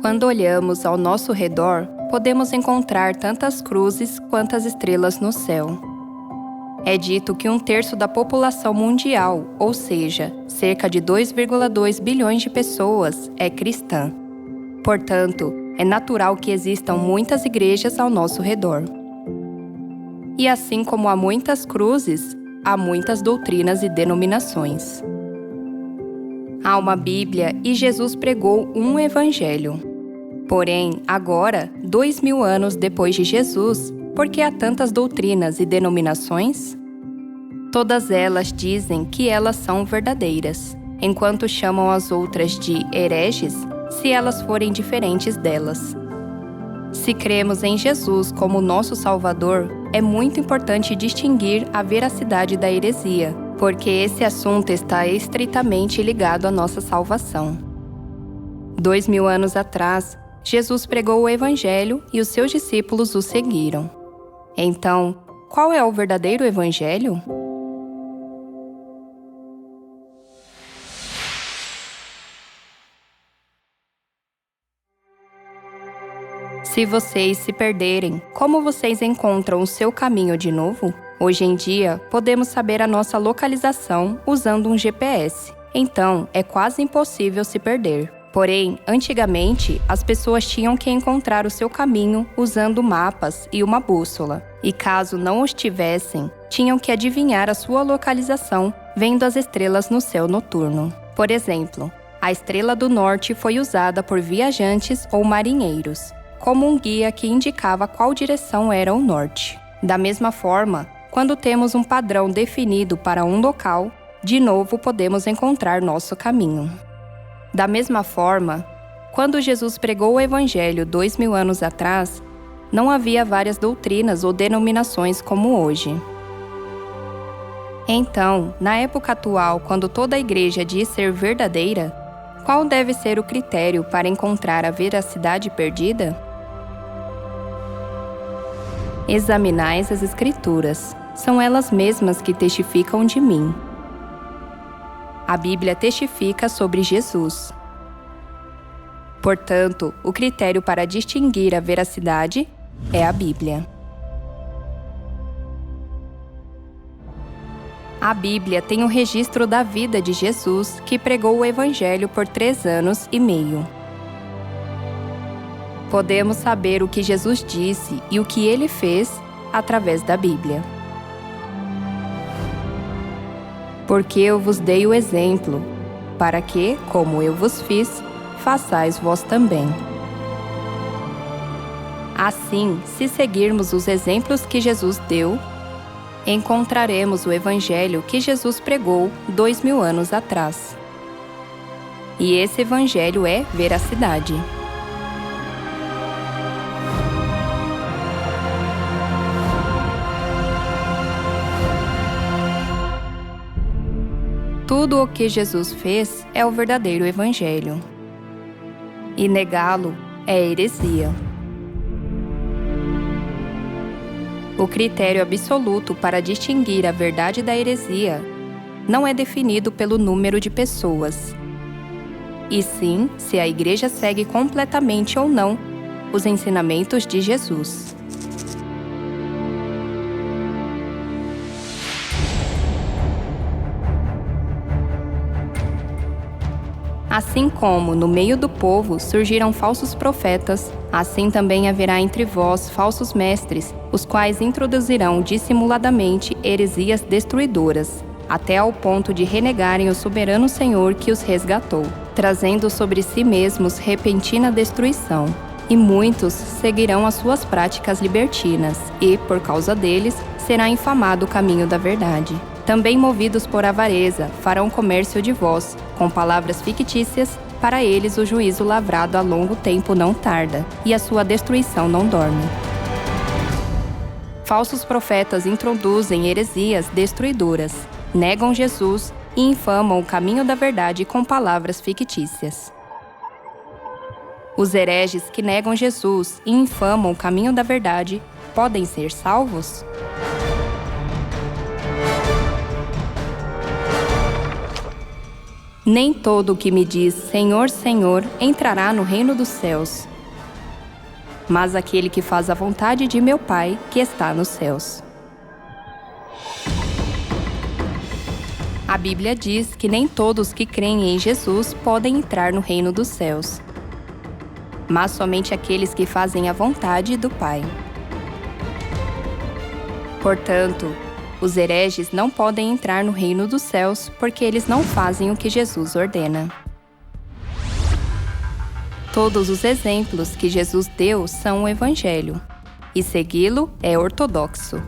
Quando olhamos ao nosso redor, podemos encontrar tantas cruzes quantas estrelas no céu. É dito que 1/3 da população mundial, ou seja, cerca de 2,2 bilhões de pessoas, é cristã. Portanto, é natural que existam muitas igrejas ao nosso redor. E assim como há muitas cruzes, há muitas doutrinas e denominações. Há uma Bíblia e Jesus pregou um evangelho. Porém, agora, 2000 anos depois de Jesus, por que há tantas doutrinas e denominações? Todas elas dizem que elas são verdadeiras, enquanto chamam as outras de hereges se elas forem diferentes delas. Se cremos em Jesus como nosso Salvador, é muito importante distinguir a veracidade da heresia, porque esse assunto está estreitamente ligado à nossa salvação. 2000 anos atrás, Jesus pregou o Evangelho e os seus discípulos o seguiram. Então, qual é o verdadeiro Evangelho? Se vocês se perderem, como vocês encontram o seu caminho de novo? Hoje em dia, podemos saber a nossa localização usando um GPS. Então, é quase impossível se perder. Porém, antigamente, as pessoas tinham que encontrar o seu caminho usando mapas e uma bússola. E caso não os tivessem, tinham que adivinhar a sua localização vendo as estrelas no céu noturno. Por exemplo, a estrela do norte foi usada por viajantes ou marinheiros, como um guia que indicava qual direção era o norte. Da mesma forma, quando temos um padrão definido para um local, de novo podemos encontrar nosso caminho. Da mesma forma, quando Jesus pregou o Evangelho 2000 anos atrás, não havia várias doutrinas ou denominações como hoje. Então, na época atual, quando toda a igreja diz ser verdadeira, qual deve ser o critério para encontrar a veracidade perdida? Examinais as Escrituras, são elas mesmas que testificam de mim. A Bíblia testifica sobre Jesus. Portanto, o critério para distinguir a veracidade é a Bíblia. A Bíblia tem o registro da vida de Jesus, que pregou o Evangelho por 3 anos e meio. Podemos saber o que Jesus disse e o que ele fez através da Bíblia. Porque eu vos dei o exemplo, para que, como eu vos fiz, façais vós também. Assim, se seguirmos os exemplos que Jesus deu, encontraremos o Evangelho que Jesus pregou 2000 anos atrás. E esse Evangelho é veracidade. Tudo o que Jesus fez é o verdadeiro Evangelho. E negá-lo é heresia. O critério absoluto para distinguir a verdade da heresia não é definido pelo número de pessoas, e sim se a igreja segue completamente ou não os ensinamentos de Jesus. Assim como no meio do povo surgiram falsos profetas, assim também haverá entre vós falsos mestres, os quais introduzirão dissimuladamente heresias destruidoras, até ao ponto de renegarem o soberano Senhor que os resgatou, trazendo sobre si mesmos repentina destruição. E muitos seguirão as suas práticas libertinas, e, por causa deles, será infamado o caminho da verdade. Também movidos por avareza, farão comércio de vós, com palavras fictícias, para eles o juízo lavrado a longo tempo não tarda, e a sua destruição não dorme. Falsos profetas introduzem heresias destruidoras, negam Jesus e infamam o caminho da verdade com palavras fictícias. Os hereges que negam Jesus e infamam o caminho da verdade podem ser salvos? Nem todo o que me diz Senhor, Senhor entrará no reino dos céus, mas aquele que faz a vontade de meu Pai que está nos céus. A Bíblia diz que nem todos que creem em Jesus podem entrar no reino dos céus, mas somente aqueles que fazem a vontade do Pai. Portanto, os hereges não podem entrar no reino dos céus porque eles não fazem o que Jesus ordena. Todos os exemplos que Jesus deu são o Evangelho, e segui-lo é ortodoxo.